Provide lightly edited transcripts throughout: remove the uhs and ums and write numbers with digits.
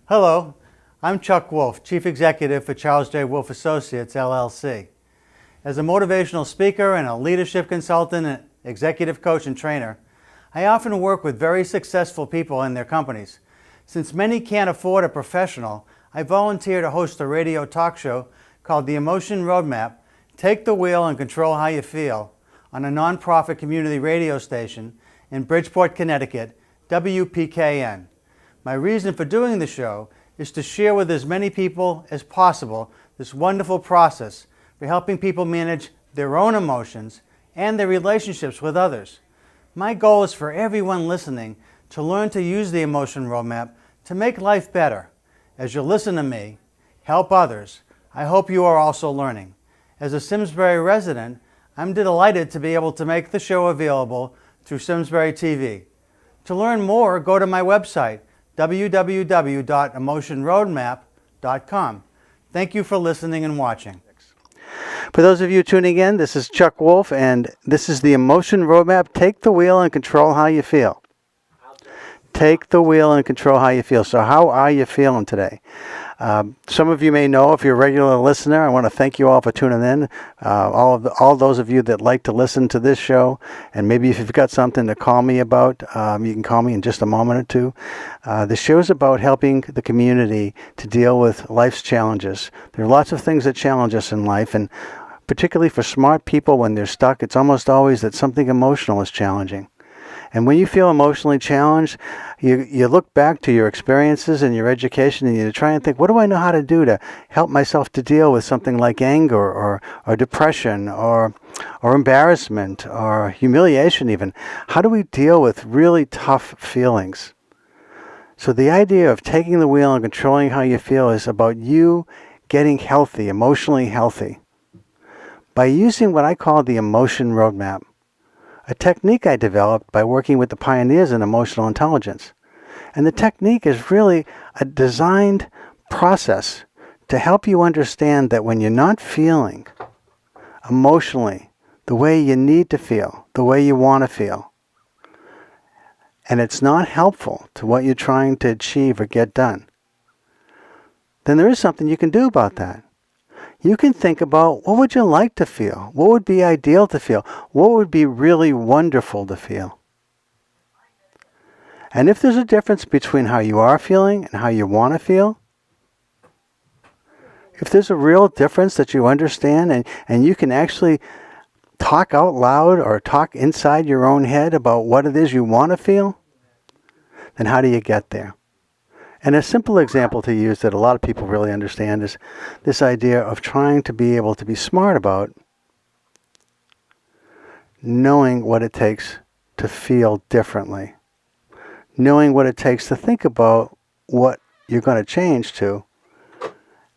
Hello, I'm Chuck Wolf, Chief Executive for Charles J. Wolf Associates, LLC. As a motivational speaker and a leadership consultant and executive coach and trainer, I often work with very successful people in their companies. Since many can't afford a professional, I volunteer to host a radio talk show called The Emotion Roadmap, Take the Wheel and Control How You Feel, on a nonprofit community radio station in Bridgeport, Connecticut, WPKN. My reason for doing the show is to share with as many people as possible this wonderful process for helping people manage their own emotions and their relationships with others. My goal is for everyone listening to learn to use the Emotion Roadmap to make life better. As you listen to me, help others, I hope you are also learning. As a Simsbury resident, I'm delighted to be able to make the show available through Simsbury TV. To learn more, go to my website, www.emotionroadmap.com. Thank you for listening and watching. For those of you tuning in, this is Chuck Wolf, and this is the Emotion Roadmap. Take the wheel and control how you feel. Take the wheel and control how you feel. So how are you feeling today? Some of you may know, if you're a regular listener, I want to thank you all for tuning in. All those of you that like to listen to this show, and maybe if you've got something to call me about, you can call me in just a moment or two. The show is about helping the community to deal with life's challenges. There are lots of things that challenge us in life, and particularly for smart people, when they're stuck, it's almost always that something emotional is challenging. And when you feel emotionally challenged, you look back to your experiences and your education, and you try and think, what do I know how to do to help myself to deal with something like anger or depression or embarrassment or humiliation even? How do we deal with really tough feelings? So the idea of taking the wheel and controlling how you feel is about you getting healthy, emotionally healthy, by using what I call the Emotion Roadmap, a technique I developed by working with the pioneers in emotional intelligence. And the technique is really a designed process to help you understand that when you're not feeling emotionally the way you need to feel, the way you want to feel, and it's not helpful to what you're trying to achieve or get done, then there is something you can do about that. You can think about, what would you like to feel? What would be ideal to feel? What would be really wonderful to feel? And if there's a difference between how you are feeling and how you want to feel, if there's a real difference that you understand and you can actually talk out loud or talk inside your own head about what it is you want to feel, then how do you get there? And a simple example to use that a lot of people really understand is this idea of trying to be able to be smart about knowing what it takes to feel differently, knowing what it takes to think about what you're going to change to,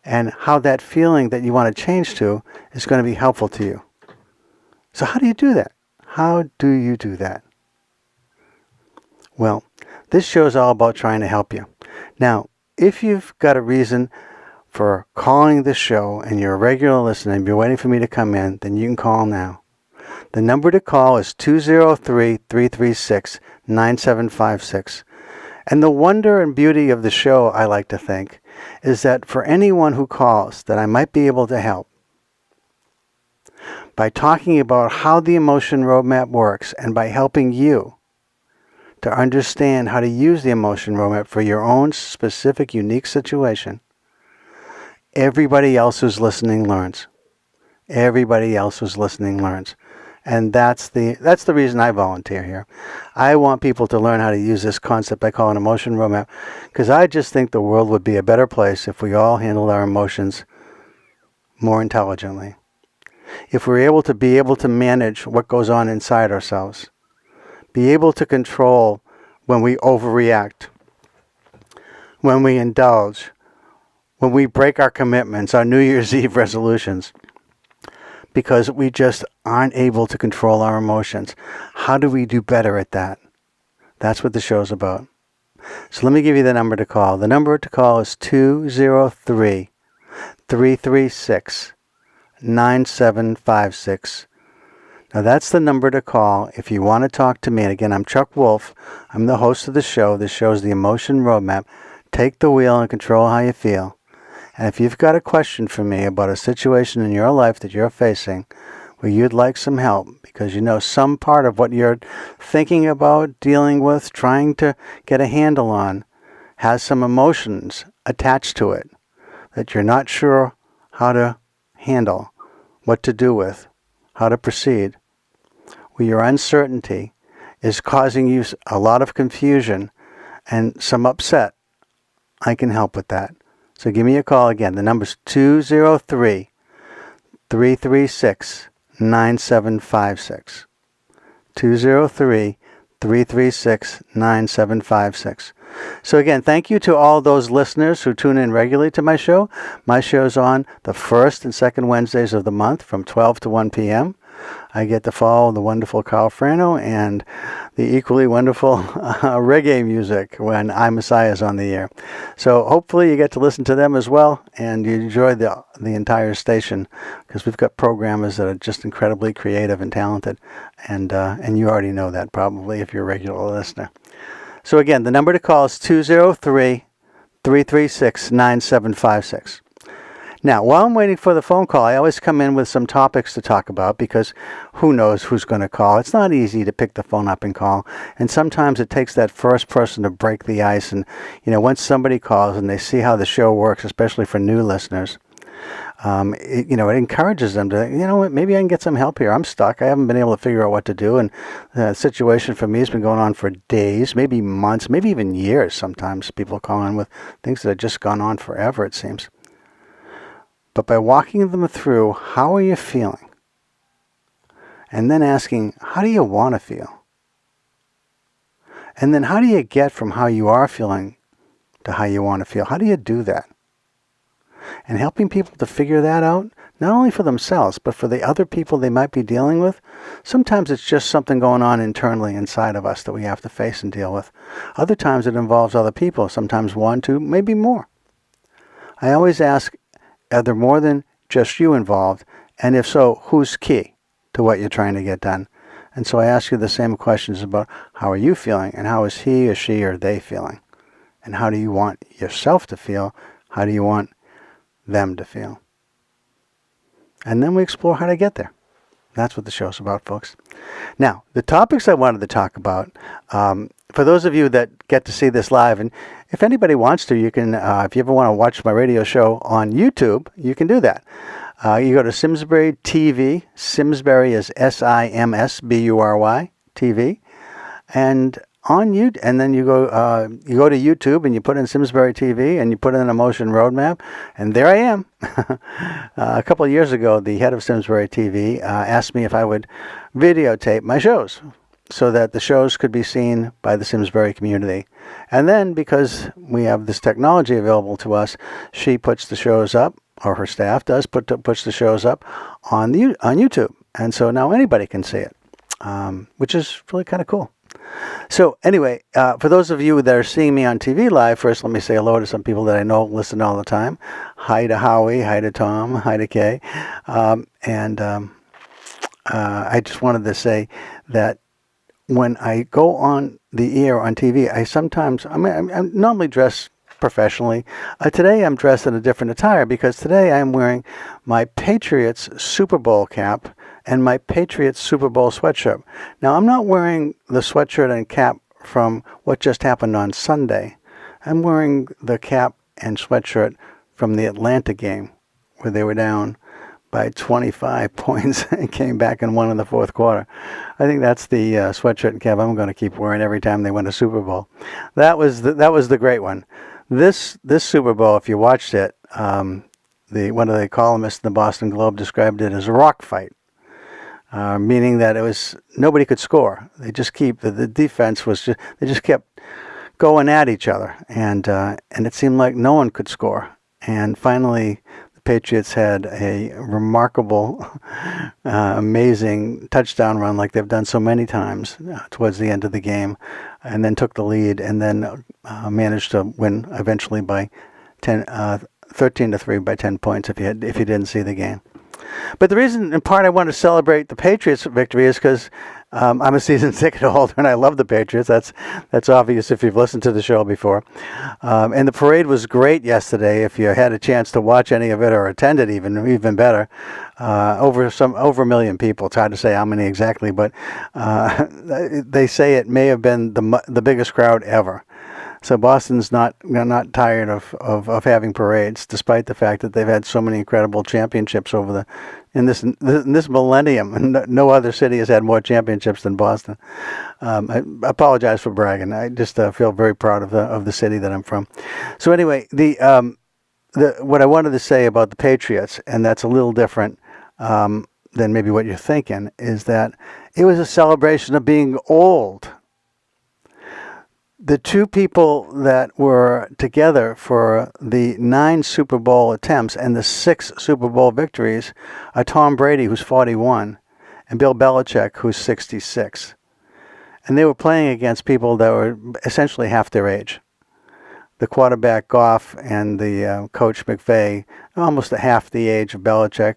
and how that feeling that you want to change to is going to be helpful to you. So how do you do that? How do you do that? Well, this show is all about trying to help you. Now, if you've got a reason for calling this show and you're a regular listener and you're waiting for me to come in, then you can call now. The number to call is 203-336-9756. And the wonder and beauty of the show, I like to think, is that for anyone who calls, that I might be able to help by talking about how the Emotion Roadmap works and by helping you to understand how to use the Emotion Roadmap for your own specific, unique situation. Everybody else who's listening learns. Everybody else who's listening learns. And that's the reason I volunteer here. I want people to learn how to use this concept I call an Emotion Roadmap, because I just think the world would be a better place if we all handled our emotions more intelligently. If we're able to manage what goes on inside ourselves, be able to control when we overreact, when we indulge, when we break our commitments, our New Year's Eve resolutions, because we just aren't able to control our emotions. How do we do better at that? That's what the show's about. So let me give you the number to call. The number to call is 203-336-9756. Now that's the number to call if you want to talk to me. And again, I'm Chuck Wolf. I'm the host of the show. This show is the Emotion Roadmap. Take the wheel and control how you feel. And if you've got a question for me about a situation in your life that you're facing where you'd like some help because you know some part of what you're thinking about, dealing with, trying to get a handle on has some emotions attached to it that you're not sure how to handle, what to do with, how to proceed, where your uncertainty is causing you a lot of confusion and some upset, I can help with that. So give me a call again. The number's 203-336-9756. 203-336-9756. So again, thank you to all those listeners who tune in regularly to my show. My show's on the first and second Wednesdays of the month from 12 to 1 p.m. I get to follow the wonderful Carl Frano and the equally wonderful reggae music when I Messiah is on the air. So hopefully you get to listen to them as well, and you enjoy the entire station, because we've got programmers that are just incredibly creative and talented, and you already know that probably if you're a regular listener. So again, the number to call is 203-336-9756. Now, while I'm waiting for the phone call, I always come in with some topics to talk about, because who knows who's going to call. It's not easy to pick the phone up and call. And sometimes it takes that first person to break the ice. And, once somebody calls and they see how the show works, especially for new listeners, it encourages them to, maybe I can get some help here. I'm stuck. I haven't been able to figure out what to do. And the situation for me has been going on for days, maybe months, maybe even years. Sometimes people call in with things that have just gone on forever, it seems. But by walking them through, how are you feeling? And then asking, how do you want to feel? And then how do you get from how you are feeling to how you want to feel? How do you do that? And helping people to figure that out, not only for themselves, but for the other people they might be dealing with. Sometimes it's just something going on internally inside of us that we have to face and deal with. Other times it involves other people, sometimes one, two, maybe more. I always ask, are there more than just you involved? And if so, who's key to what you're trying to get done? And so I ask you the same questions about how are you feeling, and how is he or she or they feeling? And how do you want yourself to feel? How do you want them to feel? And then we explore how to get there. That's what the show's about, folks. Now, the topics I wanted to talk about, for those of you that get to see this live, and if anybody wants to, you can, if you ever want to watch my radio show on YouTube, you can do that. You go to Simsbury TV. Simsbury is Simsbury TV, and on YouTube, and then you go to YouTube and you put in Simsbury TV and you put in Emotion Roadmap, and there I am. A couple of years ago, the head of Simsbury TV asked me if I would videotape my shows so that the shows could be seen by the Simsbury community. And then, because we have this technology available to us, she puts the shows up, or her staff does, puts the shows up on YouTube. And so now anybody can see it, which is really kind of cool. So anyway, for those of you that are seeing me on TV live, first let me say hello to some people that I know listen all the time. Hi to Howie, hi to Tom, hi to Kay. I just wanted to say that when I go on the air on TV, I normally dress professionally. Today I'm dressed in a different attire, because today I'm wearing my Patriots Super Bowl cap and my Patriots Super Bowl sweatshirt. Now, I'm not wearing the sweatshirt and cap from what just happened on Sunday. I'm wearing the cap and sweatshirt from the Atlanta game, where they were down by 25 points and came back and won in the fourth quarter. I think that's the sweatshirt and cap I'm going to keep wearing every time they win a Super Bowl. That was the great one. This Super Bowl, if you watched it, one of the columnists in the Boston Globe described it as a rock fight. Meaning that it was nobody could score. They just the defense was they just kept going at each other, and it seemed like no one could score. And finally, the Patriots had a remarkable, amazing touchdown run, like they've done so many times towards the end of the game, and then took the lead, and then managed to win eventually by 13-3 by 10 points. If you didn't see the game. But the reason, in part, I want to celebrate the Patriots' victory is because I'm a season ticket holder and I love the Patriots. That's obvious if you've listened to the show before. And the parade was great yesterday. If you had a chance to watch any of it or attend it, even better. Over a million people. It's hard to say how many exactly, but they say it may have been the biggest crowd ever. So Boston's not tired of having parades, despite the fact that they've had so many incredible championships in this millennium. And no other city has had more championships than Boston. I apologize for bragging. I just feel very proud of the city that I'm from. So anyway, what I wanted to say about the Patriots, and that's a little different than maybe what you're thinking, is that it was a celebration of being old. The two people that were together for the 9 Super Bowl attempts and the 6 Super Bowl victories are Tom Brady, who's 41, and Bill Belichick, who's 66. And they were playing against people that were essentially half their age. The quarterback, Goff, and the coach, McVay, almost half the age of Belichick,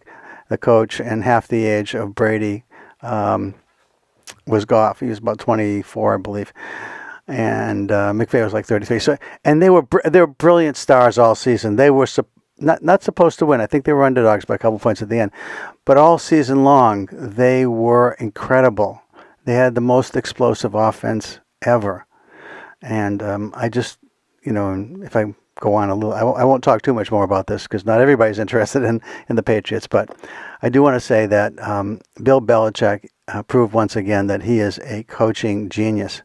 the coach, and half the age of Brady was Goff. He was about 24, I believe. And McVay was like 33. So, and they were brilliant stars all season. They were not supposed to win. I think they were underdogs by a couple points at the end. But all season long, they were incredible. They had the most explosive offense ever. And I just, if I go on a little, I won't talk too much more about this because not everybody's interested in the Patriots. But I do want to say that Bill Belichick proved once again that he is a coaching genius.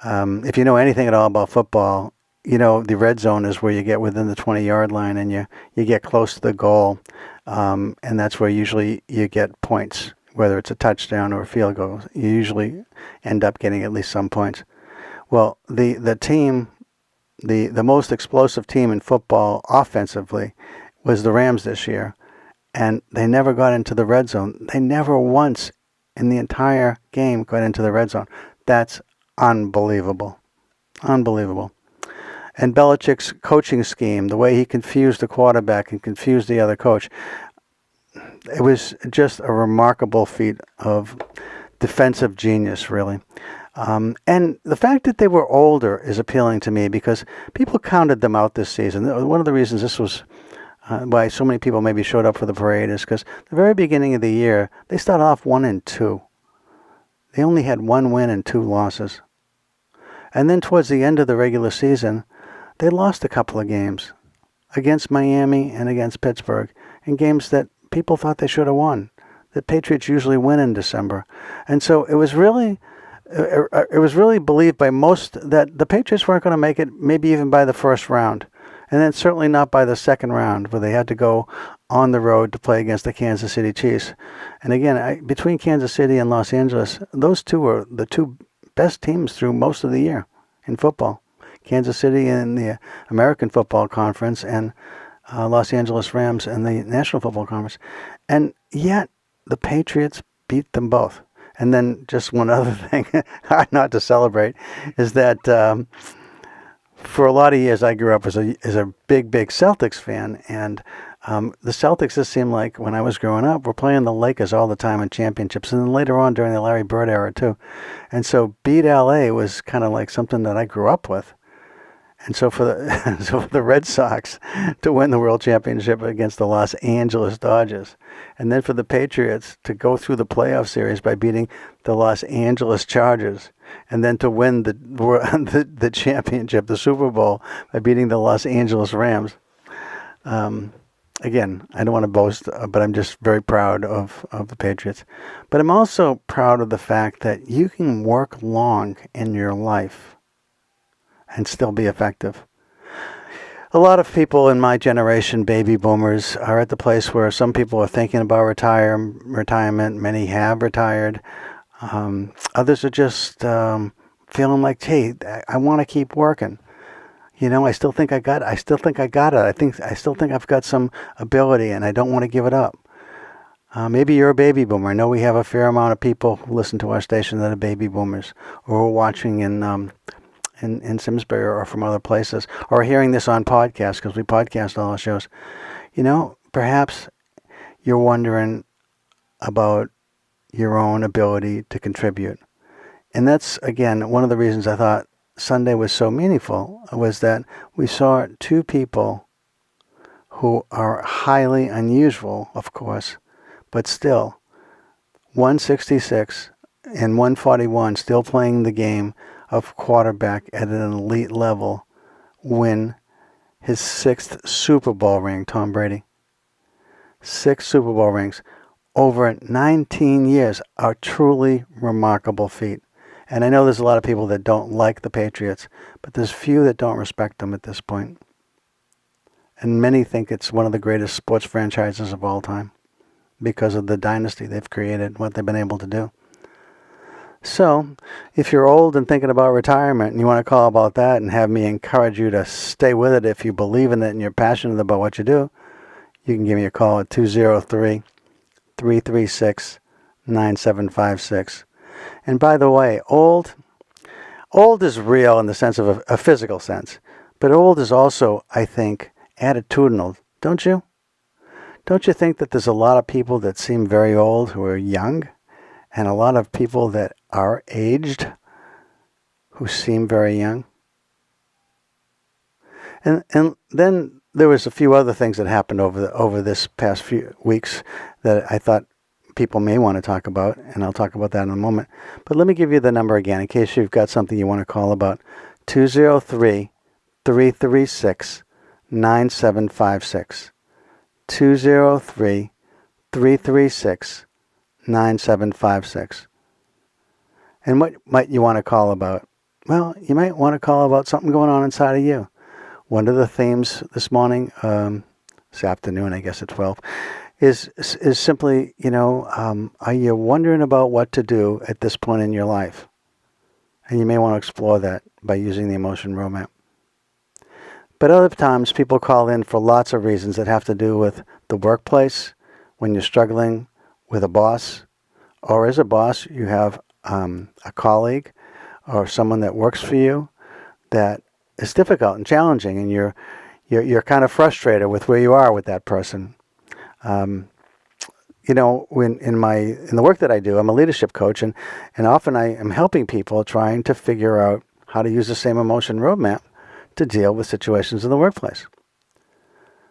If you know anything at all about football, the red zone is where you get within the 20-yard line and you get close to the goal, and that's where usually you get points, whether it's a touchdown or a field goal. You usually end up getting at least some points. Well, the team, the most explosive team in football offensively was the Rams this year, and they never got into the red zone. They never once in the entire game got into the red zone. That's unbelievable. And Belichick's coaching scheme, the way he confused the quarterback and confused the other coach, it was just a remarkable feat of defensive genius, really. And the fact that they were older is appealing to me because people counted them out this season. One of the reasons this was why so many people maybe showed up for the parade is because the very beginning of the year, they started off 1-2. They only had 1 win and 2 losses. And then towards the end of the regular season, they lost a couple of games against Miami and against Pittsburgh, in games that people thought they should have won. The Patriots usually win in December. And so it was really believed by most that the Patriots weren't going to make it maybe even by the first round. And then certainly not by the second round, where they had to go on the road to play against the Kansas City Chiefs. And again, between Kansas City and Los Angeles, those two were the 2 best teams through most of the year in football. Kansas City in the American Football Conference and Los Angeles Rams in the National Football Conference. And yet, the Patriots beat them both. And then just one other thing, hard not to celebrate, is that for a lot of years I grew up as a big Celtics fan, and the Celtics, it seemed like when I was growing up, were playing the Lakers all the time in championships, and then later on during the Larry Bird era too. And so beat LA was kind of like something that I grew up with. And so for the Red Sox to win the World Championship against the Los Angeles Dodgers, and then for the Patriots to go through the playoff series by beating the Los Angeles Chargers, and then to win the championship, the Super Bowl, by beating the Los Angeles Rams. Again, I don't want to boast, but I'm just very proud of the Patriots. But I'm also proud of the fact that you can work long in your life and still be effective. A lot of people in my generation, baby boomers, are at the place where some people are thinking about retirement. Many have retired. Others are just feeling like, hey, I want to keep working. I still think I got it. I still think I've got some ability, and I don't want to give it up. Maybe you're a baby boomer. I know we have a fair amount of people who listen to our station that are baby boomers, or who are watching in Simsbury or from other places, or hearing this on podcasts, because we podcast all our shows. Perhaps you're wondering about your own ability to contribute. And that's, again, one of the reasons I thought Sunday was so meaningful, was that we saw two people who are highly unusual, of course, but still 166 and 141, still playing the game of quarterback at an elite level, win his 6th Super Bowl ring, Tom Brady. 6 Super Bowl rings over 19 years, a truly remarkable feat. And I know there's a lot of people that don't like the Patriots, but there's few that don't respect them at this point. And many think it's one of the greatest sports franchises of all time because of the dynasty they've created, what they've been able to do. So, if you're old and thinking about retirement and you want to call about that and have me encourage you to stay with it if you believe in it and you're passionate about what you do, you can give me a call at 203-336-9756. And by the way, old is real in the sense of a physical sense, but old is also, I think, attitudinal, don't you? Don't you think that there's a lot of people that seem very old who are young, and a lot of people that are aged who seem very young? And then there was a few other things that happened over this past few weeks that I thought people may want to talk about, and I'll talk about that in a moment. But let me give you the number again in case you've got something you want to call about. 203-336-9756. 203-336-9756. And what might you want to call about? Well, you might want to call about something going on inside of you. One of the themes this morning, this afternoon, I guess at 12, is simply, are you wondering about what to do at this point in your life? And you may want to explore that by using the emotion roadmap. But other times, people call in for lots of reasons that have to do with the workplace, when you're struggling with a boss, or as a boss, you have a colleague or someone that works for you that is difficult and challenging, and you're kind of frustrated with where you are with that person. When in the work that I do, I'm a leadership coach, and often I am helping people trying to figure out how to use the same emotion roadmap to deal with situations in the workplace.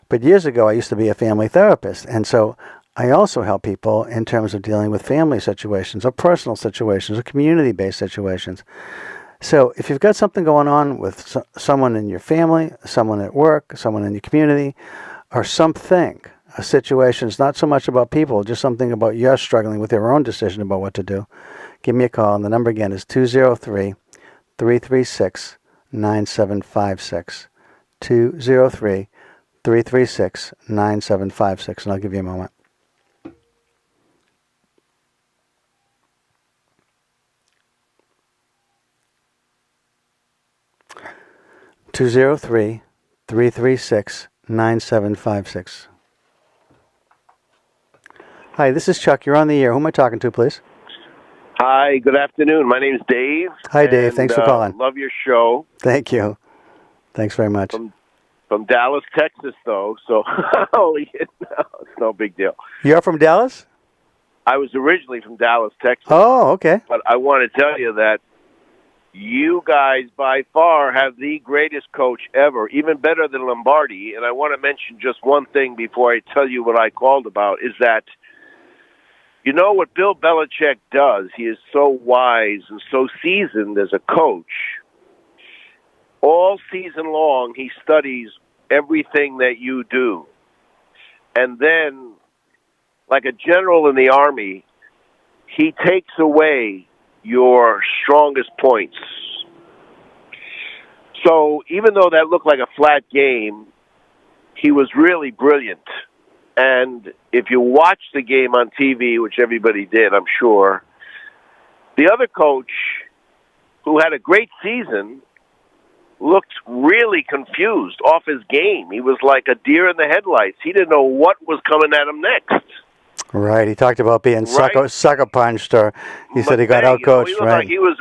But years ago, I used to be a family therapist, and so I also help people in terms of dealing with family situations or personal situations or community-based situations. So if you've got something going on with someone in your family, someone at work, someone in your community, or something, a situation, it's not so much about people, just something about you're struggling with your own decision about what to do, give me a call. And the number again is 203-336-9756. 203-336-9756. And I'll give you a moment. Two 336-9756. Hi, this is Chuck. You're on the air. Who am I talking to, please? Hi, good afternoon. My name's Dave. Hi, Dave. Thanks for calling. Love your show. Thank you. Thanks very much. From Dallas, Texas, though, so it's no big deal. You're from Dallas? I was originally from Dallas, Texas. Oh, okay. But I want to tell you that you guys, by far, have the greatest coach ever, even better than Lombardi. And I want to mention just one thing before I tell you what I called about, is that what Bill Belichick does? He is so wise and so seasoned as a coach. All season long, he studies everything that you do. And then, like a general in the Army, he takes away your strongest points. So even though that looked like a flat game, he was really brilliant. And if you watch the game on TV, which everybody did, I'm sure, the other coach, who had a great season, looked really confused, off his game. He was like a deer in the headlights. He didn't know what was coming at him next. Right. He talked about being sucker punched, or he said he got outcoached. He looked like he was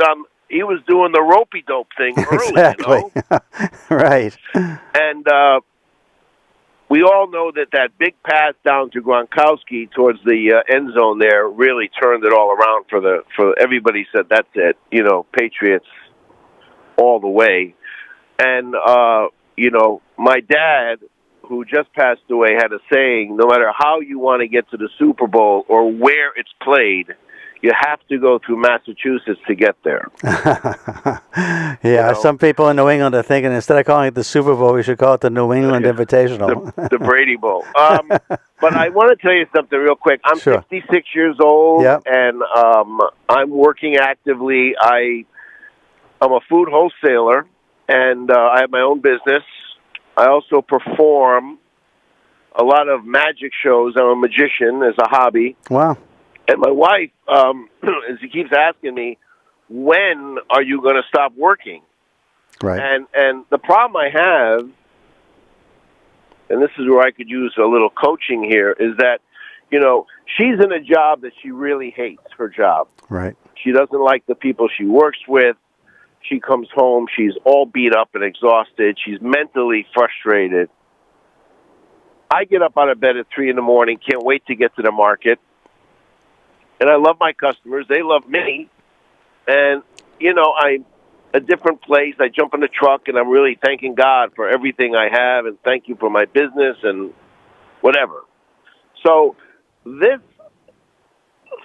doing the ropey dope thing early. Exactly. Right. And we all know that big pass down to Gronkowski towards the end zone there really turned it all around for everybody. Said that's it, Patriots all the way. And my dad, who just passed away, had a saying: no matter how you want to get to the Super Bowl or where it's played, you have to go through Massachusetts to get there. Yeah, some people in New England are thinking instead of calling it the Super Bowl, we should call it the New England Invitational. the Brady Bowl. But I want to tell you something real quick. I'm Sure. 66 years old, Yep. and I'm working actively. I'm a food wholesaler, and I have my own business. I also perform a lot of magic shows. I'm a magician as a hobby. Wow. And my wife, she keeps asking me, when are you going to stop working? Right. And the problem I have, and this is where I could use a little coaching here, is that, she's in a job that she really hates, her job. Right. She doesn't like the people she works with. She comes home, she's all beat up and exhausted. She's mentally frustrated. I get up out of bed at 3 in the morning, can't wait to get to the market. And I love my customers. They love me. And, I'm a different place. I jump in the truck, and I'm really thanking God for everything I have, and thank you for my business and whatever. So this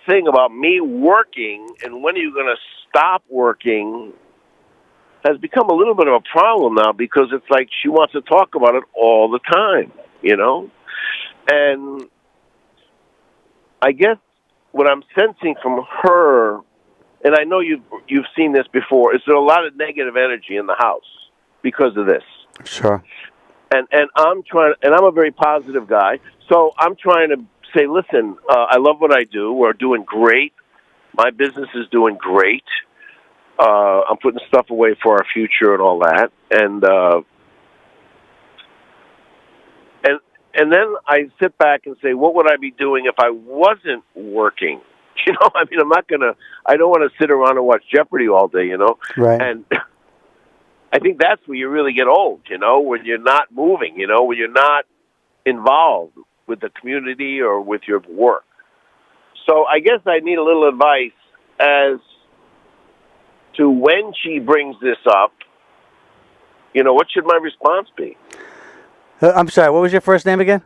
thing about me working and when are you going to stop working has become a little bit of a problem now, because it's like she wants to talk about it all the time, And I guess what I'm sensing from her, and I know you've seen this before, is there a lot of negative energy in the house because of this. Sure. And I'm trying, and I'm a very positive guy, so I'm trying to say, listen, I love what I do. We're doing great. My business is doing great. I'm putting stuff away for our future and all that. And then I sit back and say, what would I be doing if I wasn't working? I don't want to sit around and watch Jeopardy all day, Right. And I think that's where you really get old, when you're not moving, when you're not involved with the community or with your work. So I guess I need a little advice as to when she brings this up, what should my response be? I'm sorry, what was your first name again?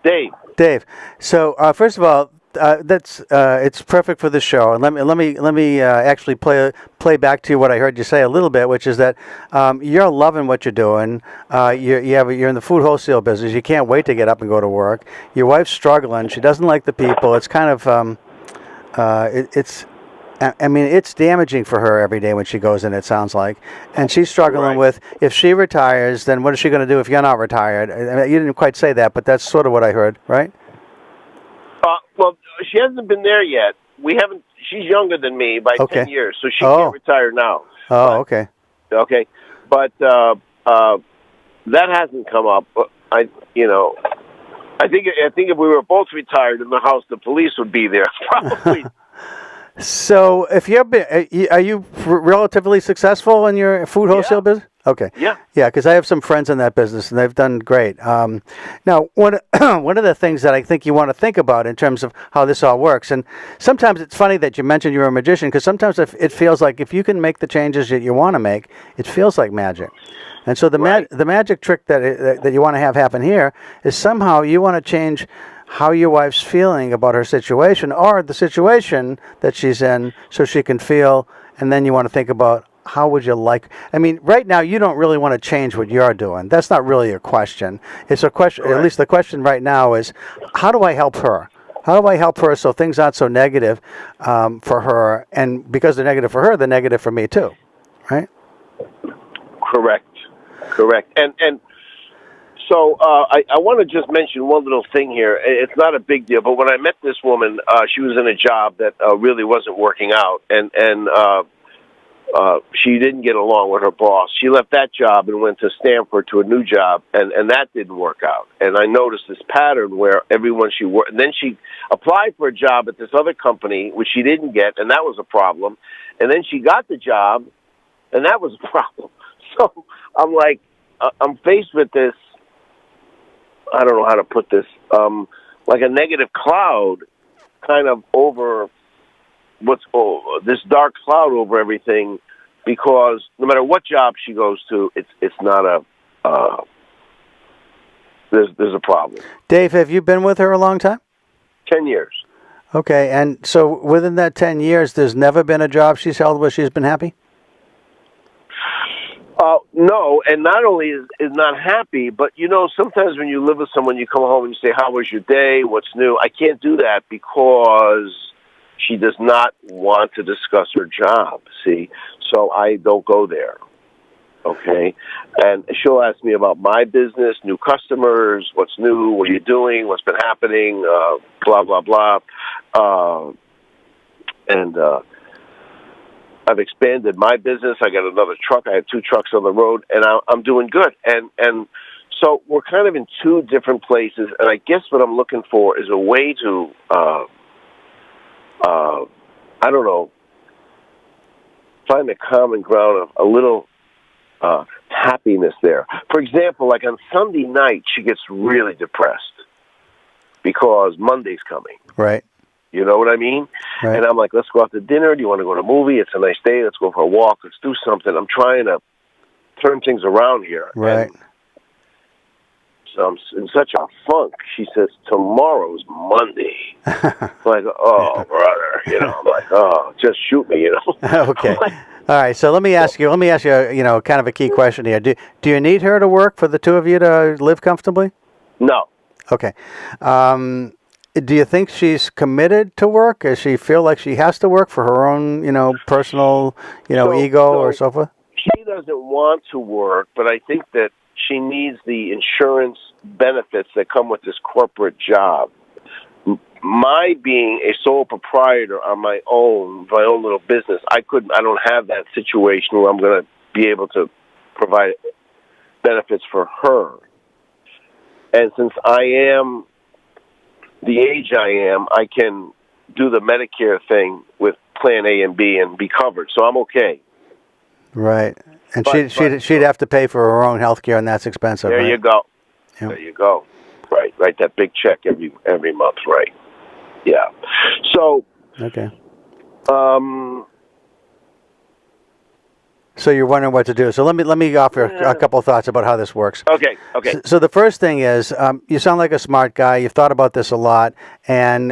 Dave. Dave. So first of all, that's it's perfect for the show, and let me actually play back to you what I heard you say a little bit, which is that you're loving what you're doing. You're in the food wholesale business. You can't wait to get up and go to work. Your wife's struggling. She doesn't like the people. It's kind of it's damaging for her every day when she goes in, it sounds like. And she's struggling with, if she retires, then what is she going to do if you're not retired? You didn't quite say that, but that's sort of what I heard, right? Well, she hasn't been there yet. She's younger than me by 10 years, so she can't retire now. Okay. Okay. But that hasn't come up. I think if we were both retired in the house, the police would be there, probably. So, are you relatively successful in your food wholesale business? Okay. Yeah. Yeah, because I have some friends in that business, and they've done great. Now, one of the things that I think you want to think about in terms of how this all works, and sometimes it's funny that you mentioned you're a magician, because sometimes it feels like if you can make the changes that you want to make, it feels like magic. And so the magic trick that you want to have happen here is somehow you want to change how your wife's feeling about her situation or the situation that she's in, so she can feel, and then you want to think about how would you like. I mean, right now you don't really want to change what you're doing. That's not really a question. It's a question. At least the question right now is, how do I help her? How do I help her so things aren't so negative for her, and because they're negative for her, they're negative for me too, right? Correct. And so I want to just mention one little thing here. It's not a big deal, but when I met this woman, she was in a job that really wasn't working out, and she didn't get along with her boss. She left that job and went to Stanford to a new job, and that didn't work out. And I noticed this pattern where everyone she worked, and then she applied for a job at this other company, which she didn't get, and that was a problem. And then she got the job, and that was a problem. So I'm like, I'm faced with this I don't know how to put this, like a negative cloud kind of over this dark cloud over everything, because no matter what job she goes to, it's not there's a problem. Dave, have you been with her a long time? 10 years. Okay, and so within that 10 years, there's never been a job she's held where she's been happy? No, and not only is not happy, but sometimes when you live with someone, you come home and you say, "How was your day? What's new?" I can't do that because she does not want to discuss her job. See, so I don't go there. Okay, and she'll ask me about my business, new customers, what's new, what are you doing, what's been happening, blah blah blah, and. I've expanded my business. I got another truck. I have 2 trucks on the road, and I'm doing good. And so we're kind of in 2 different places. And I guess what I'm looking for is a way to, I don't know, find a common ground of a little happiness there. For example, like on Sunday night, she gets really depressed because Monday's coming. Right. You know what I mean? Right. And I'm like, let's go out to dinner. Do you want to go to a movie? It's a nice day. Let's go for a walk. Let's do something. I'm trying to turn things around here. Right. And so I'm in such a funk. She says, tomorrow's Monday. I'm like, oh, brother. I'm like, oh, just shoot me, Okay. All right. So let me ask you, kind of a key question here. Do you need her to work for the 2 of you to live comfortably? No. Okay. Do you think she's committed to work? Does she feel like she has to work for her own, personal, ego or so forth? She doesn't want to work, but I think that she needs the insurance benefits that come with this corporate job. My being a sole proprietor on my own little business, I don't have that situation where I'm going to be able to provide benefits for her. And since I am the age I am, I can do the Medicare thing with Plan A and B and be covered, so I'm okay. Right, and she'd have to pay for her own health care, and that's expensive. There right? you go. Yep. There you go. Right, write that big check every month. Right. Yeah. So. Okay. So you're wondering what to do. So let me offer a couple of thoughts about how this works. Okay. So the first thing is, you sound like a smart guy. You've thought about this a lot, and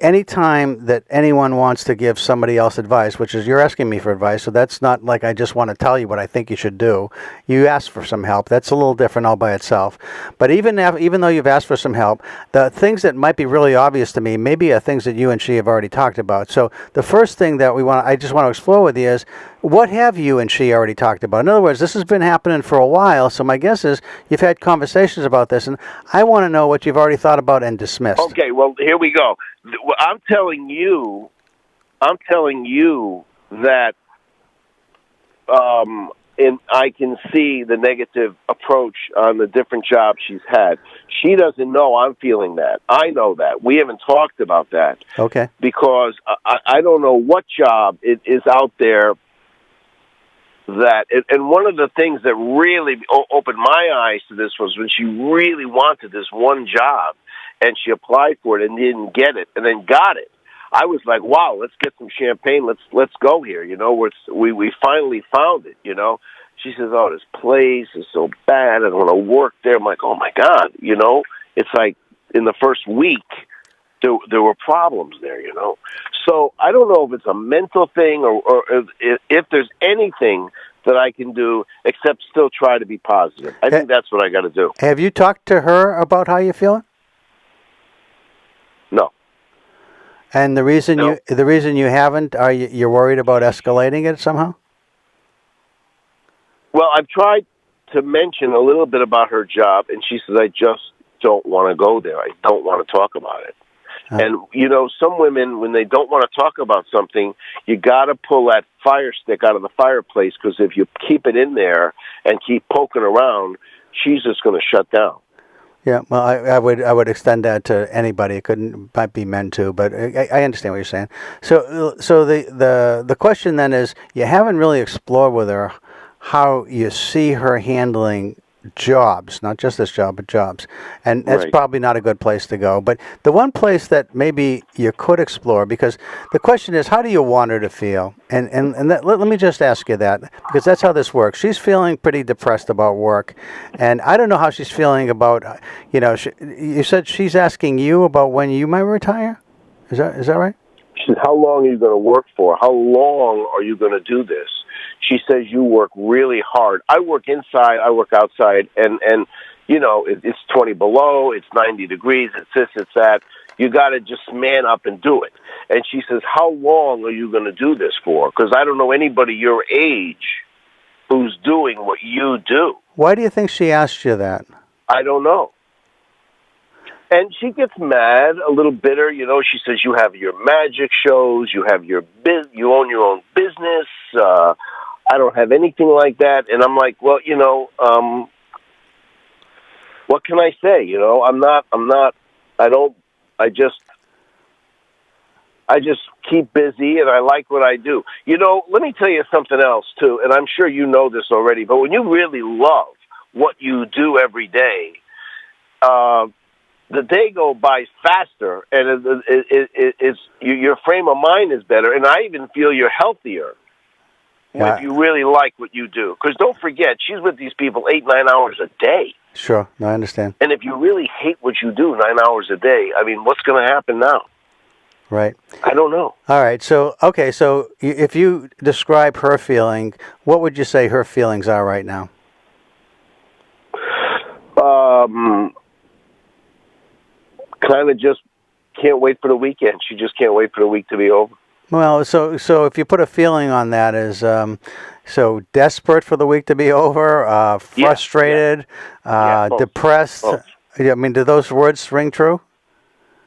anytime that anyone wants to give somebody else advice, which is you're asking me for advice, so that's not like I just want to tell you what I think you should do. You ask for some help. That's a little different all by itself. But even though you've asked for some help, the things that might be really obvious to me maybe are things that you and she have already talked about. So the first thing that I just want to explore with you is, what have you and she already talked about? In other words, this has been happening for a while, so my guess is you've had conversations about this, and I want to know what you've already thought about and dismissed. Okay, well, here we go. I'm telling you that and I can see the negative approach on the different jobs she's had. She doesn't know I'm feeling that. I know that. We haven't talked about that. Okay. Because I don't know what job is out there that, and one of the things that really opened my eyes to this was when she really wanted this one job, and she applied for it and didn't get it, and then got it. I was like, wow, let's get some champagne. Let's go here. We finally found it. She says, oh, this place is so bad. I don't want to work there. I'm like, oh my God. It's like in the first week there were problems there. So I don't know if it's a mental thing or if there's anything that I can do except still try to be positive. I think that's what I got to do. Have you talked to her about how you're feeling? No. And the reason you haven't, you're worried about escalating it somehow? Well, I've tried to mention a little bit about her job, and she says, I just don't want to go there. I don't want to talk about it. And, some women, when they don't want to talk about something, you got to pull that fire stick out of the fireplace, because if you keep it in there and keep poking around, she's just going to shut down. Yeah, well, I would extend that to anybody. It might be men too, but I understand what you're saying. So the question then is, you haven't really explored with her how you see her handling jobs, not just this job, but jobs. And that's Right. probably not a good place to go. But the one place that maybe you could explore, because the question is, how do you want her to feel? And let me just ask you that, because that's how this works. She's feeling pretty depressed about work, and I don't know how she's feeling about, you said she's asking you about when you might retire? Is that right? She said, how long are you going to work for? How long are you going to do this? She says, you work really hard. I work inside, I work outside, and it's 20 below, it's 90 degrees, it's this, it's that. You got to just man up and do it. And she says, how long are you going to do this for? Because I don't know anybody your age who's doing what you do. Why do you think she asked you that? I don't know. And she gets mad, a little bitter. She says, you have your magic shows, you have you own your own business. I don't have anything like that. And I'm like, well, what can I say? I just keep busy, and I like what I do. Let me tell you something else, too, and I'm sure you know this already, but when you really love what you do every day, the day goes by faster, and your frame of mind is better, and I even feel you're healthier if you really like what you do. Because don't forget, she's with these people 8-9 hours a day. Sure, I understand. And if you really hate what you do 9 hours a day, I mean, what's going to happen now? Right. I don't know. All right. So if you describe her feeling, what would you say her feelings are right now? Kind of just can't wait for the weekend. She just can't wait for the week to be over. Well, so if you put a feeling on that, is so desperate for the week to be over, frustrated, depressed. Both. I mean, do those words ring true?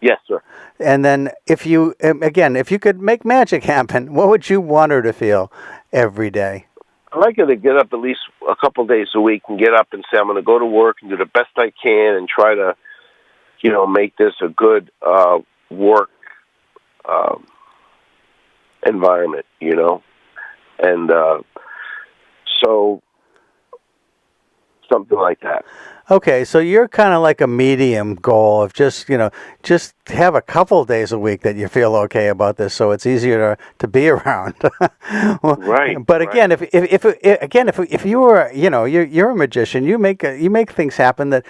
Yes, sir. And then if you could make magic happen, what would you want her to feel every day? I like her to get up at least a couple days a week and get up and say, I'm going to go to work and do the best I can and try to, make this a good work environment, and so something like that. Okay, so you're kind of like a medium goal of just have a couple days a week that you feel okay about this, so it's easier to be around. Right. But again, right. if you were, you're a magician, you make things happen that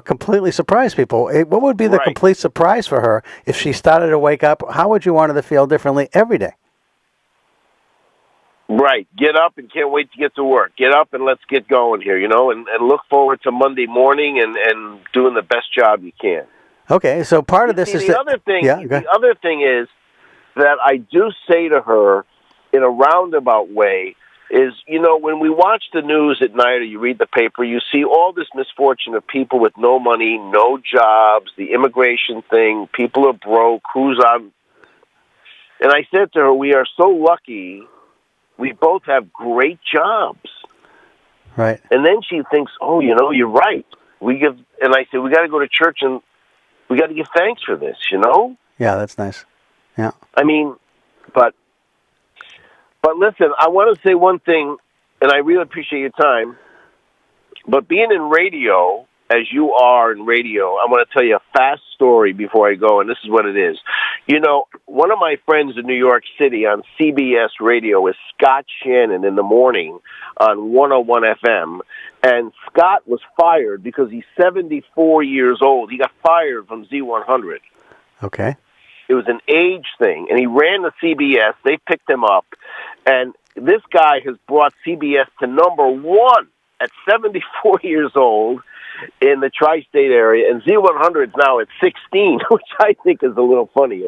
completely surprise people. What would be the complete surprise for her if she started to wake up? How would you want her to feel differently every day? Right. Get up and can't wait to get to work. Get up and let's get going here, and look forward to Monday morning and doing the best job you can. Okay, so part of this is the other thing. Yeah, the other thing is that I do say to her in a roundabout way is, when we watch the news at night or you read the paper, you see all this misfortune of people with no money, no jobs, the immigration thing, people are broke, who's on. And I said to her, we are so lucky. We both have great jobs. Right. And then she thinks, oh, you're right. And I said, we got to go to church and we got to give thanks for this, Yeah, that's nice. Yeah. I mean, but listen, I want to say one thing, and I really appreciate your time, but being in radio, as you are in radio, I want to tell you a fast story before I go, and this is what it is. One of my friends in New York City on CBS radio is Scott Shannon in the morning on 101 FM, and Scott was fired because he's 74 years old. He got fired from Z100. Okay. It was an age thing, and he ran the CBS. They picked him up, and this guy has brought CBS to number one at 74 years old in the tri-state area, and Z100 is now at 16, which I think is a little funny,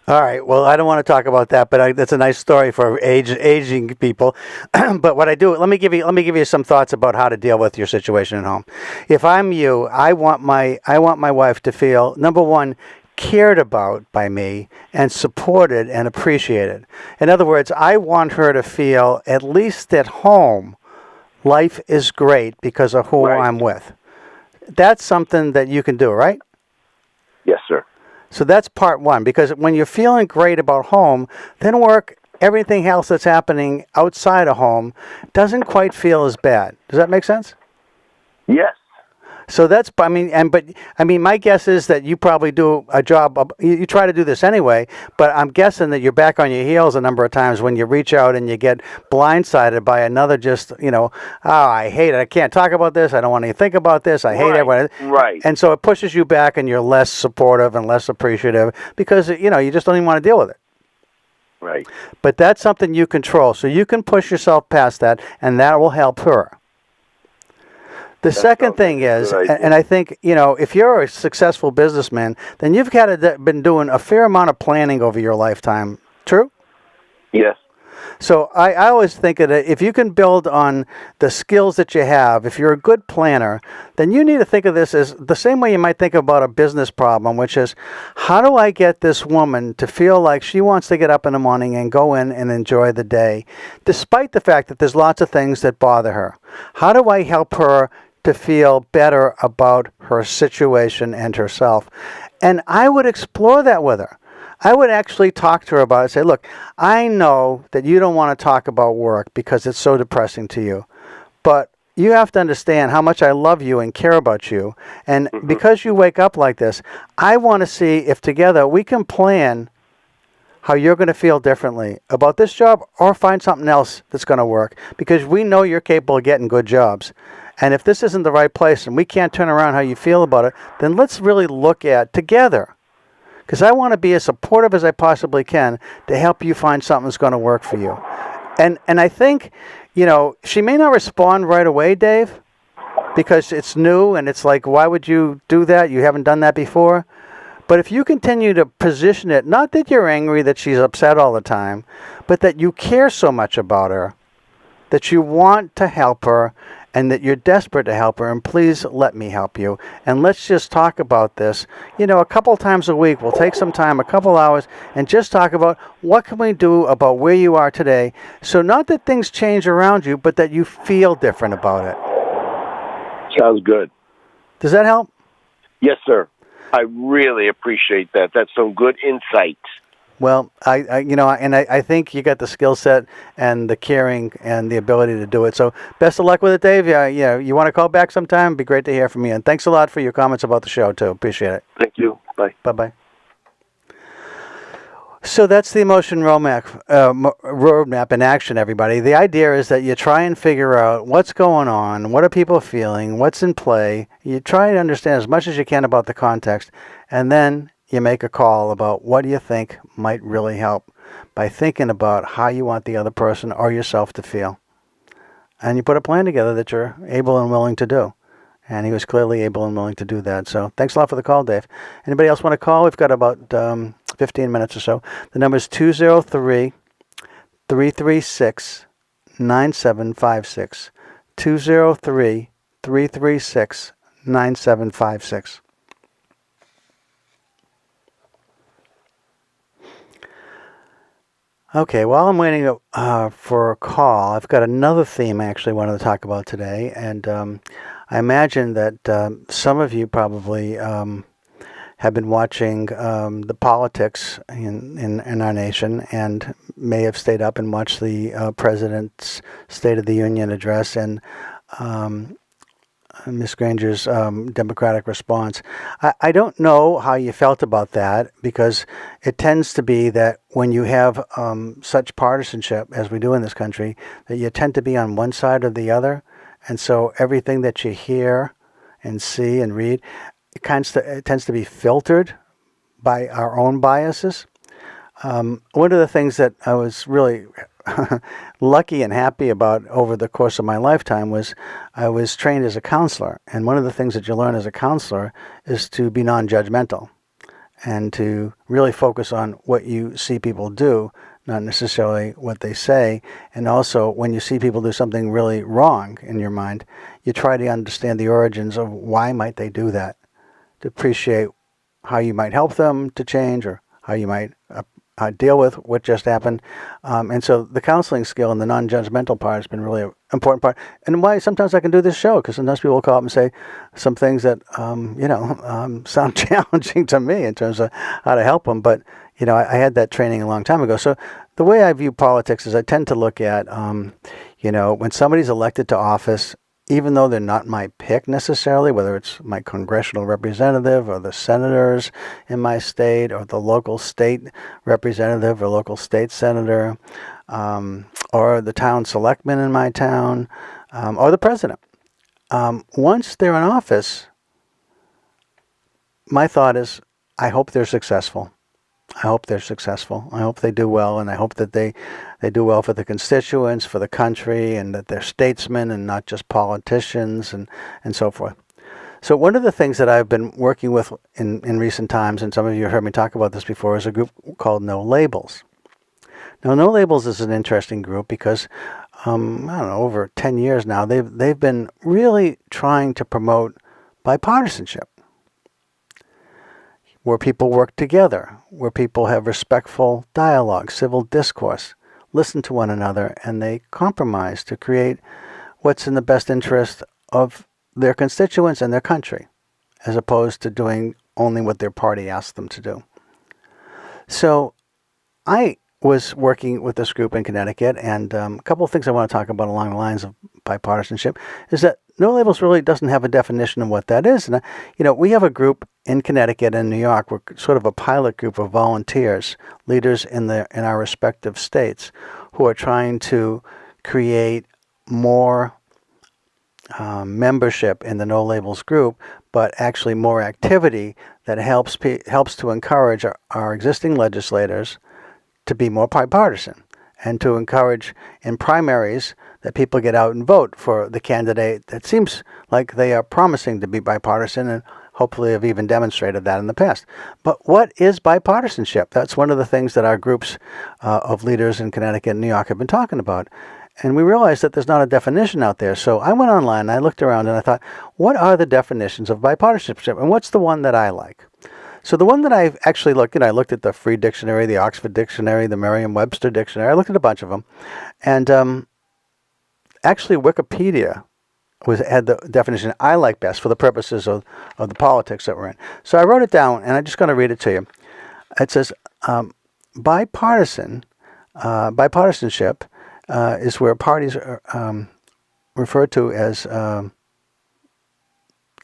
All right. Well, I don't want to talk about that, but that's a nice story for aging people. But what I do, let me give you some thoughts about how to deal with your situation at home. If I'm you, I want my wife to feel, number one, cared about by me and supported and appreciated. In other words, I want her to feel, at least at home, life is great because of who I'm with. That's something that you can do, right? Yes, sir. So that's part one, because when you're feeling great about home, then everything else that's happening outside of home doesn't quite feel as bad. Does that make sense? Yes. So that's, my guess is that you probably do a job, you try to do this anyway, but I'm guessing that you're back on your heels a number of times when you reach out and you get blindsided by another just, oh, I hate it. I can't talk about this. I don't want to think about this. I hate everyone. Right. And so it pushes you back and you're less supportive and less appreciative because, you just don't even want to deal with it. Right. But that's something you control. So you can push yourself past that, and that will help her. The second thing is, and I think, if you're a successful businessman, then you've been doing a fair amount of planning over your lifetime. True? Yes. So I always think that if you can build on the skills that you have, if you're a good planner, then you need to think of this as the same way you might think about a business problem, which is, how do I get this woman to feel like she wants to get up in the morning and go in and enjoy the day, despite the fact that there's lots of things that bother her? How do I help her to feel better about her situation and herself? And I would explore that with her. I would actually talk to her about it and say, look, I know that you don't want to talk about work because it's so depressing to you, but you have to understand how much I love you and care about you. And because you wake up like this, I want to see if together we can plan how you're going to feel differently about this job or find something else that's going to work, because we know you're capable of getting good jobs. And if this isn't the right place and we can't turn around how you feel about it, then let's really look at together. Because I want to be as supportive as I possibly can to help you find something that's going to work for you. And I think, she may not respond right away, Dave, because it's new and it's like, why would you do that? You haven't done that before. But if you continue to position it, not that you're angry that she's upset all the time, but that you care so much about her, that you want to help her, and that you're desperate to help her, and please let me help you. And let's just talk about this. A couple times a week, we'll take some time, a couple hours, and just talk about what can we do about where you are today. So not that things change around you, but that you feel different about it. Sounds good. Does that help? Yes, sir. I really appreciate that. That's some good insight. Well, I think you got the skill set and the caring and the ability to do it. So best of luck with it, Dave. You want to call back sometime? It'd be great to hear from you. And thanks a lot for your comments about the show, too. Appreciate it. Thank you. Bye. Bye-bye. So that's the emotion roadmap in action, everybody. The idea is that you try and figure out what's going on, what are people feeling, what's in play. You try to understand as much as you can about the context, and then you make a call about what do you think might really help by thinking about how you want the other person or yourself to feel. And you put a plan together that you're able and willing to do. And he was clearly able and willing to do that. So thanks a lot for the call, Dave. Anybody else want to call? We've got about 15 minutes or so. The number is 203-336-9756. 203-336-9756. Okay, while I'm waiting for a call, I've got another theme I actually wanted to talk about today, and I imagine that some of you probably have been watching the politics in our nation and may have stayed up and watched the President's State of the Union address and Ms. Granger's Democratic response. I don't know how you felt about that, because it tends to be that when you have such partisanship as we do in this country, that you tend to be on one side or the other. And so everything that you hear and see and read, it tends to be filtered by our own biases. One of the things that I was really lucky and happy about over the course of my lifetime was I was trained as a counselor. And one of the things that you learn as a counselor is to be non-judgmental and to really focus on what you see people do, not necessarily what they say. And also, when you see people do something really wrong in your mind, you try to understand the origins of why might they do that, to appreciate how you might help them to change or how you might deal with what just happened. And so the counseling skill and the non-judgmental part has been really an important part. And why sometimes I can do this show, because sometimes people will call up and say some things that, sound challenging to me in terms of how to help them. But, I had that training a long time ago. So the way I view politics is I tend to look at, when somebody's elected to office, even though they're not my pick necessarily, whether it's my congressional representative or the senators in my state or the local state representative or local state senator, or the town selectman in my town, or the president. Once they're in office, my thought is, I hope they're successful. I hope they're successful. I hope they do well, and I hope that they do well for the constituents, for the country, and that they're statesmen and not just politicians and so forth. So one of the things that I've been working with in recent times, and some of you have heard me talk about this before, is a group called No Labels. Now, No Labels is an interesting group because, I don't know, over 10 years now, they've been really trying to promote bipartisanship, where people work together, where people have respectful dialogue, civil discourse, listen to one another, and they compromise to create what's in the best interest of their constituents and their country, as opposed to doing only what their party asks them to do. So I was working with this group in Connecticut, and a couple of things I want to talk about along the lines of bipartisanship is that No Labels really doesn't have a definition of what that is. And, we have a group in Connecticut and New York. We're sort of a pilot group of volunteers, leaders in our respective states, who are trying to create more membership in the No Labels group, but actually more activity that helps to encourage our existing legislators to be more bipartisan, and to encourage in primaries that people get out and vote for the candidate that seems like they are promising to be bipartisan, and hopefully have even demonstrated that in the past. But what is bipartisanship? That's one of the things that our groups of leaders in Connecticut and New York have been talking about. And we realized that there's not a definition out there. So I went online and I looked around and I thought, what are the definitions of bipartisanship? And what's the one that I like? So the one that I actually looked at, I looked at the Free Dictionary, the Oxford Dictionary, the Merriam-Webster Dictionary. I looked at a bunch of them. And actually Wikipedia had the definition I like best for the purposes of the politics that we're in. So I wrote it down, and I'm just going to read it to you. It says, bipartisanship is where parties are referred to as...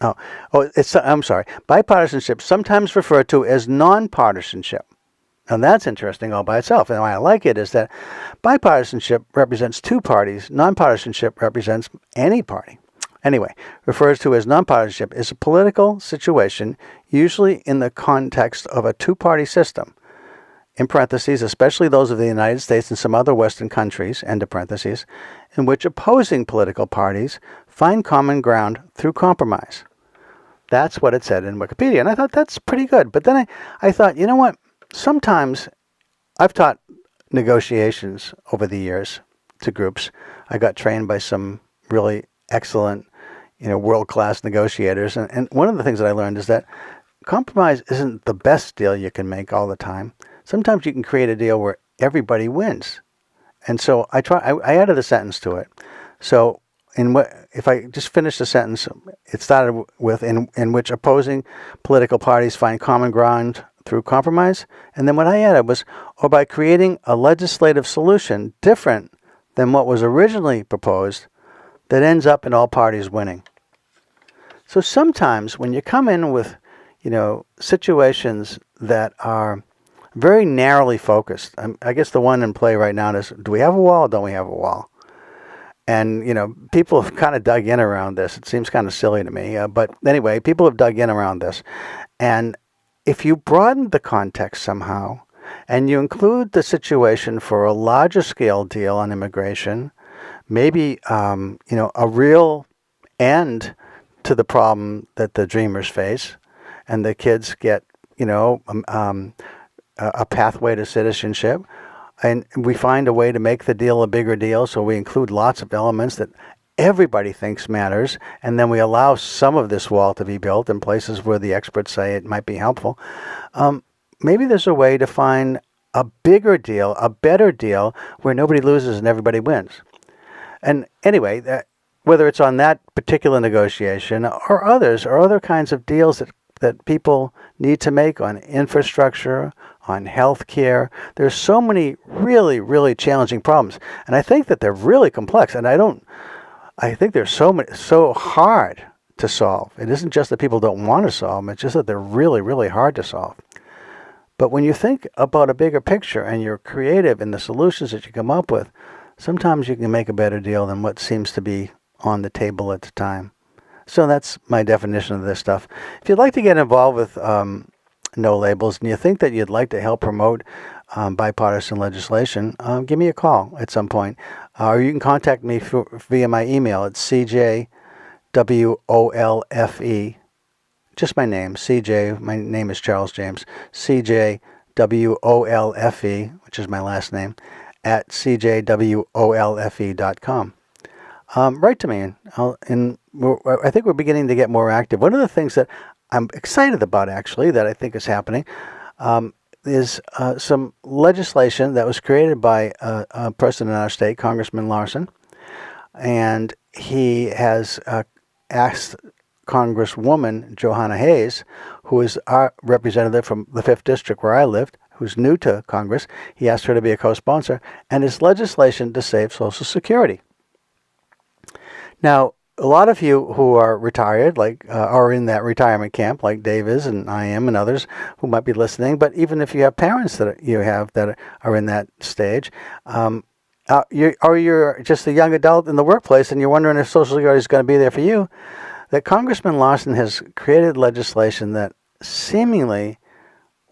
Bipartisanship, sometimes referred to as nonpartisanship. And that's interesting all by itself. And why I like it is that bipartisanship represents two parties. Nonpartisanship represents any party. Anyway, refers to as nonpartisanship is a political situation, usually in the context of a two-party system, in parentheses, especially those of the United States and some other Western countries, end of parentheses, in which opposing political parties find common ground through compromise. That's what it said in Wikipedia, and I thought that's pretty good. But then I thought, you know what? Sometimes I've taught negotiations over the years to groups. I got trained by some really excellent, world-class negotiators. And one of the things that I learned is that compromise isn't the best deal you can make all the time. Sometimes you can create a deal where everybody wins. And so I added a sentence to it. So if I just finish the sentence, it started with in which opposing political parties find common ground through compromise. And then what I added was, or by creating a legislative solution different than what was originally proposed that ends up in all parties winning. So sometimes when you come in with, situations that are very narrowly focused, I guess the one in play right now is, do we have a wall or don't we have a wall? And, people have kind of dug in around this. It seems kind of silly to me. But anyway, people have dug in around this. And if you broaden the context somehow, and you include the situation for a larger scale deal on immigration, maybe, a real end to the problem that the dreamers face, and the kids get, a pathway to citizenship, and we find a way to make the deal a bigger deal, so we include lots of elements that everybody thinks matters, and then we allow some of this wall to be built in places where the experts say it might be helpful. Maybe there's a way to find a bigger deal, a better deal, where nobody loses and everybody wins. And anyway, whether it's on that particular negotiation or others, or other kinds of deals that people need to make on infrastructure, on health care. There's so many really, really challenging problems. And I think that they're really complex. And I don't I think they're so hard to solve. It isn't just that people don't want to solve them, it's just that they're really, really hard to solve. But when you think about a bigger picture and you're creative in the solutions that you come up with, sometimes you can make a better deal than what seems to be on the table at the time. So that's my definition of this stuff. If you'd like to get involved with No Labels and you think that you'd like to help promote bipartisan legislation, give me a call at some point. Or you can contact me via my email. It's CJWOLFE. Just my name, CJ. My name is Charles James. CJWOLFE, which is my last name, at CJWOLFE.com. Write to me, and I think we're beginning to get more active. One of the things that I'm excited about, actually, that I think is happening, is some legislation that was created by a person in our state, Congressman Larson, and he has asked Congresswoman Johanna Hayes, who is our representative from the 5th District where I lived, who's new to Congress. He asked her to be a co-sponsor, and it's legislation to save Social Security. Now, a lot of you who are retired, are in that retirement camp, like Dave is and I am and others who might be listening, but even if you have parents that are in that stage, you're just a young adult in the workplace and you're wondering if Social Security is going to be there for you, that Congressman Larson has created legislation that seemingly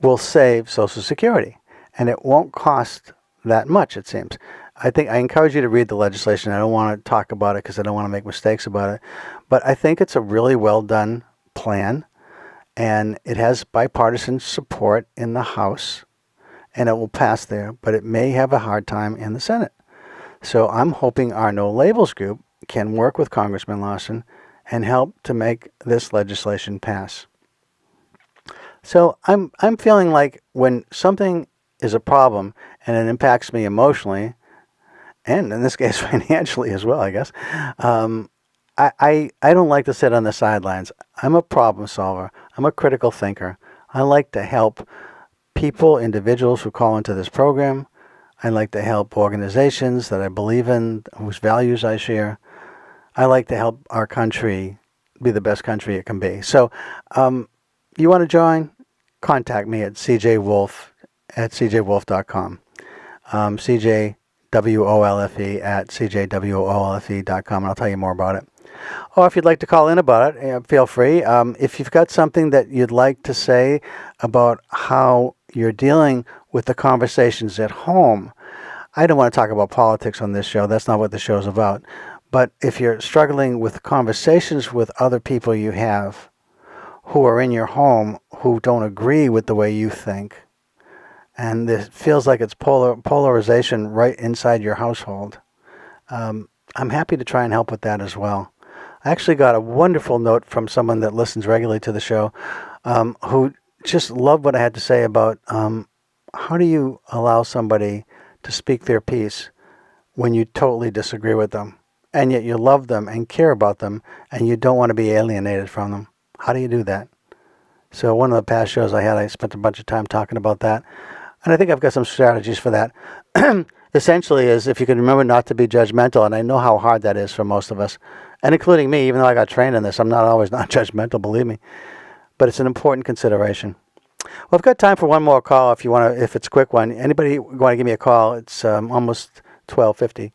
will save Social Security, and it won't cost that much, it seems. I encourage you to read the legislation. I don't want to talk about it because I don't want to make mistakes about it, but I think it's a really well done plan, and it has bipartisan support in the House, and it will pass there, but it may have a hard time in the Senate. So I'm hoping our No Labels group can work with Congressman Larson and help to make this legislation pass. So I'm feeling like when something is a problem and it impacts me emotionally, and in this case financially as well, I guess, I don't like to sit on the sidelines. I'm a problem solver. I'm a critical thinker. I like to help people, individuals who call into this program. I like to help organizations that I believe in, whose values I share. I like to help our country be the best country it can be. So you want to join? Contact me at cjwolf@cjwolf.com. CJWOLFE at CJWOLFE.com, and I'll tell you more about it. Or if you'd like to call in about it, feel free. If you've got something that you'd like to say about how you're dealing with the conversations at home, I don't want to talk about politics on this show. That's not what the show's about. But if you're struggling with conversations with other people you have who are in your home who don't agree with the way you think, and it feels like it's polarization right inside your household, I'm happy to try and help with that as well. I actually got a wonderful note from someone that listens regularly to the show who just loved what I had to say about how do you allow somebody to speak their piece when you totally disagree with them, and yet you love them and care about them, and you don't want to be alienated from them. How do you do that? So one of the past shows I had, I spent a bunch of time talking about that, and I think I've got some strategies for that. Essentially is if you can remember not to be judgmental, and I know how hard that is for most of us, and including me, even though I got trained in this, I'm not always not judgmental, believe me, but it's an important consideration. Well, I've got time for one more call if it's a quick one. Anybody want to give me a call? It's almost 12:50.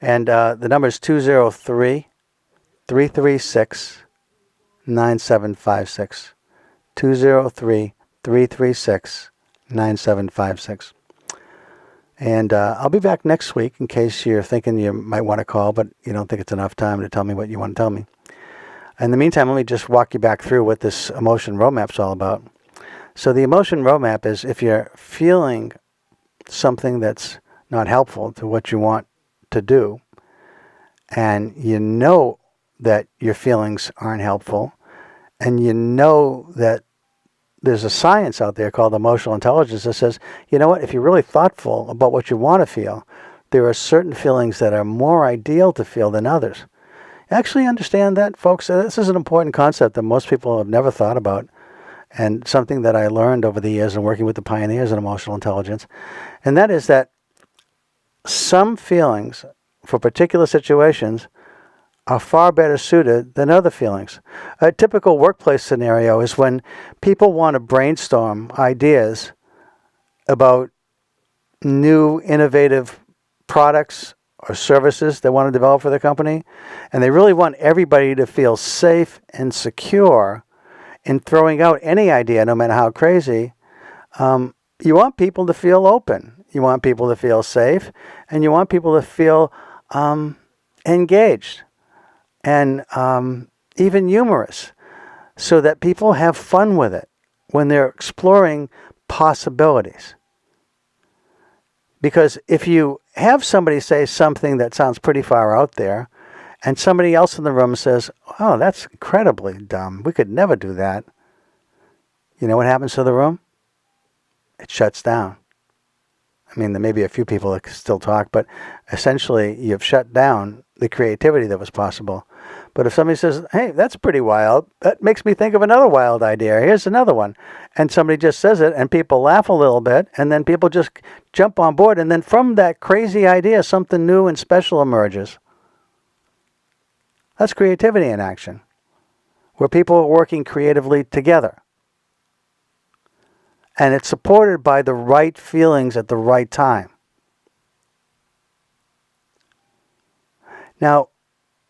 And the number is 203-336-9756. 203-336-9756. And I'll be back next week in case you're thinking you might want to call, but you don't think it's enough time to tell me what you want to tell me. In the meantime, let me just walk you back through what this emotion roadmap's all about. So the emotion roadmap is if you're feeling something that's not helpful to what you want to do, and you know that your feelings aren't helpful, and you know that there's a science out there called emotional intelligence that says, you know what, if you're really thoughtful about what you want to feel, there are certain feelings that are more ideal to feel than others. Actually understand that, folks. This is an important concept that most people have never thought about, and something that I learned over the years in working with the pioneers in emotional intelligence, and that is that some feelings for particular situations are far better suited than other feelings. A typical workplace scenario is when people want to brainstorm ideas about new innovative products or services they want to develop for their company, and they really want everybody to feel safe and secure in throwing out any idea, no matter how crazy. You want people to feel open. You want people to feel safe, and you want people to feel engaged and even humorous, so that people have fun with it when they're exploring possibilities. Because if you have somebody say something that sounds pretty far out there, and somebody else in the room says, "Oh, that's incredibly dumb. We could never do that." You know what happens to the room? It shuts down. I mean, there may be a few people that can still talk, but essentially you've shut down the creativity that was possible. But if somebody says, "Hey, that's pretty wild. That makes me think of another wild idea. Here's another one." And somebody just says it, and people laugh a little bit, and then people just jump on board. And then from that crazy idea, something new and special emerges. That's creativity in action, where people are working creatively together. And it's supported by the right feelings at the right time. Now,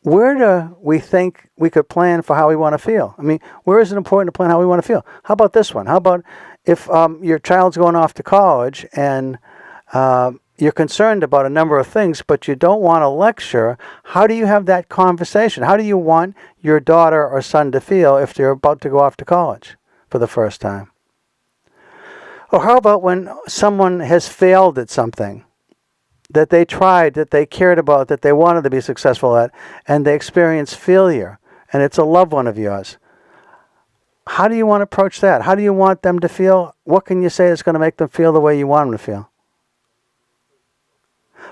where do we think we could plan for how we want to feel? I mean, where is it important to plan how we want to feel? How about this one? How about if your child's going off to college and you're concerned about a number of things, but you don't want to lecture? How do you have that conversation? How do you want your daughter or son to feel if they're about to go off to college for the first time? Or how about when someone has failed at something that they tried, that they cared about, that they wanted to be successful at, and they experience failure, and it's a loved one of yours? How do you want to approach that? How do you want them to feel? What can you say is going to make them feel the way you want them to feel?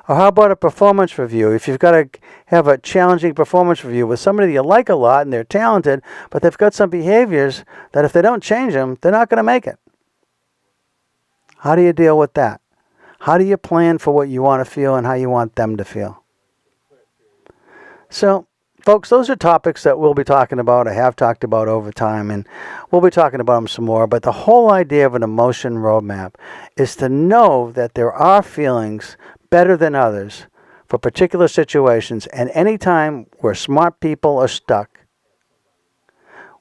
Or how about a performance review? If you've got to have a challenging performance review with somebody you like a lot and they're talented, but they've got some behaviors that if they don't change them, they're not going to make it. How do you deal with that? How do you plan for what you want to feel and how you want them to feel? So, folks, those are topics that we'll be talking about, I have talked about over time, and we'll be talking about them some more. But the whole idea of an emotion roadmap is to know that there are feelings better than others for particular situations, and anytime where smart people are stuck,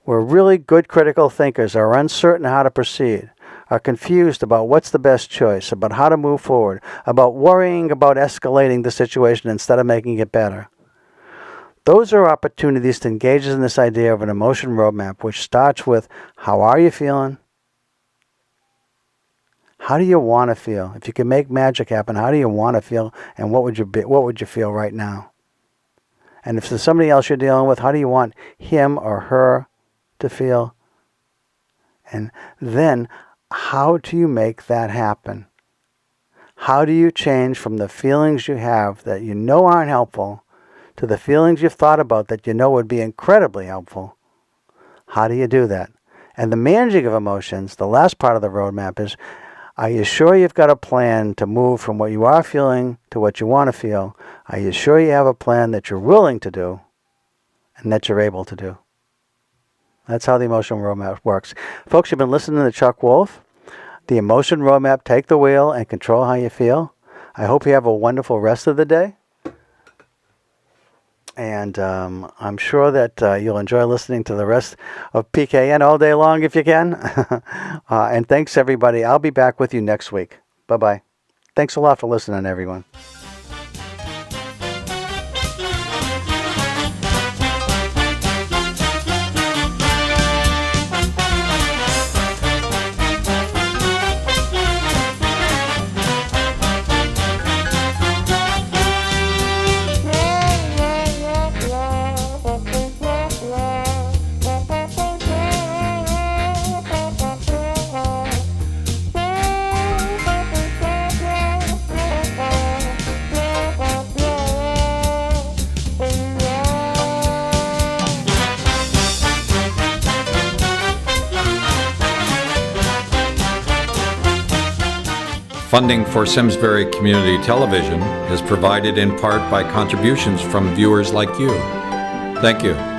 where really good critical thinkers are uncertain how to proceed, are confused about what's the best choice, about how to move forward, about worrying about escalating the situation instead of making it better. Those are opportunities to engage in this idea of an emotion roadmap, which starts with, how are you feeling? How do you want to feel? If you can make magic happen, how do you want to feel, and what would you feel right now? And if there's somebody else you're dealing with, how do you want him or her to feel? And then, how do you make that happen? How do you change from the feelings you have that you know aren't helpful to the feelings you've thought about that you know would be incredibly helpful? How do you do that? And the managing of emotions, the last part of the roadmap is, are you sure you've got a plan to move from what you are feeling to what you want to feel? Are you sure you have a plan that you're willing to do and that you're able to do? That's how the emotion roadmap works. Folks, you've been listening to Chuck Wolf, the emotion roadmap. Take the wheel and control how you feel. I hope you have a wonderful rest of the day. And I'm sure that you'll enjoy listening to the rest of PKN all day long if you can. And thanks, everybody. I'll be back with you next week. Bye-bye. Thanks a lot for listening, everyone. Funding for Simsbury Community Television is provided in part by contributions from viewers like you. Thank you.